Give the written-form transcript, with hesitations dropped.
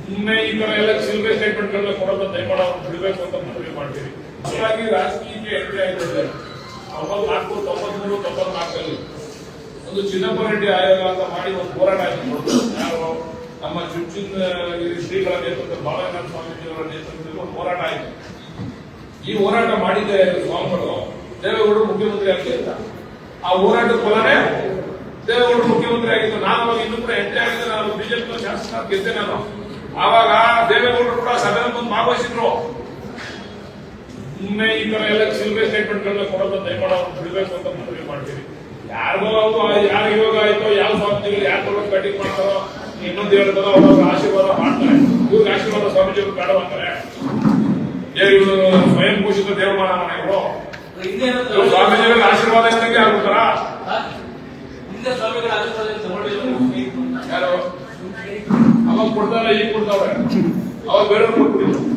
ಸುಮ್ಮನೆ ಈ ತರ ಎಲ್ಲ ಚಿಲ್ಲರೆ ಸ್ಟೇಟ್ಮೆಂಟ್ ಗಳನ್ನ ಕೊಡೋದು ದಯಮಾಡಿ ಅವ್ರು ಬಿಡಬೇಕು ಅಂತ ಮನವಿ ಮಾಡ್ತೀವಿ. ಹಾಗಾಗಿ ರಾಜಕೀಯಕ್ಕೆ ಎಂಟ್ರಿ ಆಗಿದೆ 94 ಒಂದು ಚಿದಂಬರ ರೆಡ್ಡಿ ಆಯೋಗ ಅಂತ ಮಾಡಿ ಒಂದು ಹೋರಾಟ ಆಯ್ತು. ಯಾರು ನಮ್ಮ ಚುಂಚಿನ ಶ್ರೀಗಳ ನೇತೃತ್ವ ಬಾಲಗಂಗಾಧರ ಸ್ವಾಮೀಜಿಯವರ ನೇತೃತ್ವದಲ್ಲಿ ಒಂದು ಹೋರಾಟ ಆಯಿತು. ಈ ಹೋರಾಟ ಮಾಡಿದ್ದೆ ಸ್ವಾಮಿಗಳು ದೇವೇಗೌಡರು ಮುಖ್ಯಮಂತ್ರಿ ಆಗಲಿ ಅಂತ. ಆ ಹೋರಾಟದ ಫಲನೇ ದೇವೇಗೌಡರು ಮುಖ್ಯಮಂತ್ರಿ ಆಗಿತ್ತು. ನಾನು ಅವಾಗ ಇನ್ನೂ ಕೂಡ ಎಂಟ್ರಿ ಆಗಿದೆ. ನಾನು ಬಿಜೆಪಿ ಶಾಸಕ ಗೆದ್ದೆ. ನಾನು ಆವಾಗ ದೇವೇಗೌಡರು ಕೂಡ ಸಭೆಯಲ್ಲಿ ಬಂದು ಭಾಗವಹಿಸಿದ್ರು. ಸುಮ್ಮನೆ ಈ ತರ ಎಲ್ಲ ಚಿಲ್ಲರೆ ಸ್ಟೇಟ್ಮೆಂಟ್ ಗಳನ್ನ ಕೊಡೋದು ದಯಮಾಡಿ ಅವ್ರು ಬಿಡಬೇಕು ಅಂತ ಮನವಿ ಮಾಡ್ತೀವಿ. ಯಾರಿಗೋ ಯಾರ ಯೋಗ ಆಯ್ತೋ ಯಾವ ಸ್ವಾಮೀಜಿಗಳು ಯಾರು ಕೊಡೋದು ಕಟಿಂಗ್ ಮಾಡ್ತಾರೋ ಇನ್ನೊಂದು ಹೇಳ್ತಾರೋ ಅವ್ರ ಆಶೀರ್ವಾದ ಮಾಡ್ತಾರೆ. ಇವ್ರಿಗೆ ಆಶೀರ್ವಾದ ಸ್ವಾಮೀಜಿಗಳು ಬೇಡವಂತಾರೆ. ಇವರು ಸ್ವಯಂ ಘೋಷಿತ ದೇವಮಾನ ಮನೆಗಳು ಸ್ವಾಮೀಜಿಗಳ ಆಶೀರ್ವಾದ ಇದ್ದಂಗೆ ಆಗ್ಬಿಡ್ತಾರ. ಯಾರು ಅವಾಗ ಕೊಡ್ತಾರ ಈಗ ಕೊಡ್ತಾವ್ರೆ. ಅವಾಗ ಬೇರೆ ಕೊಟ್ಬಿಟ್ಟಿದ್ರು.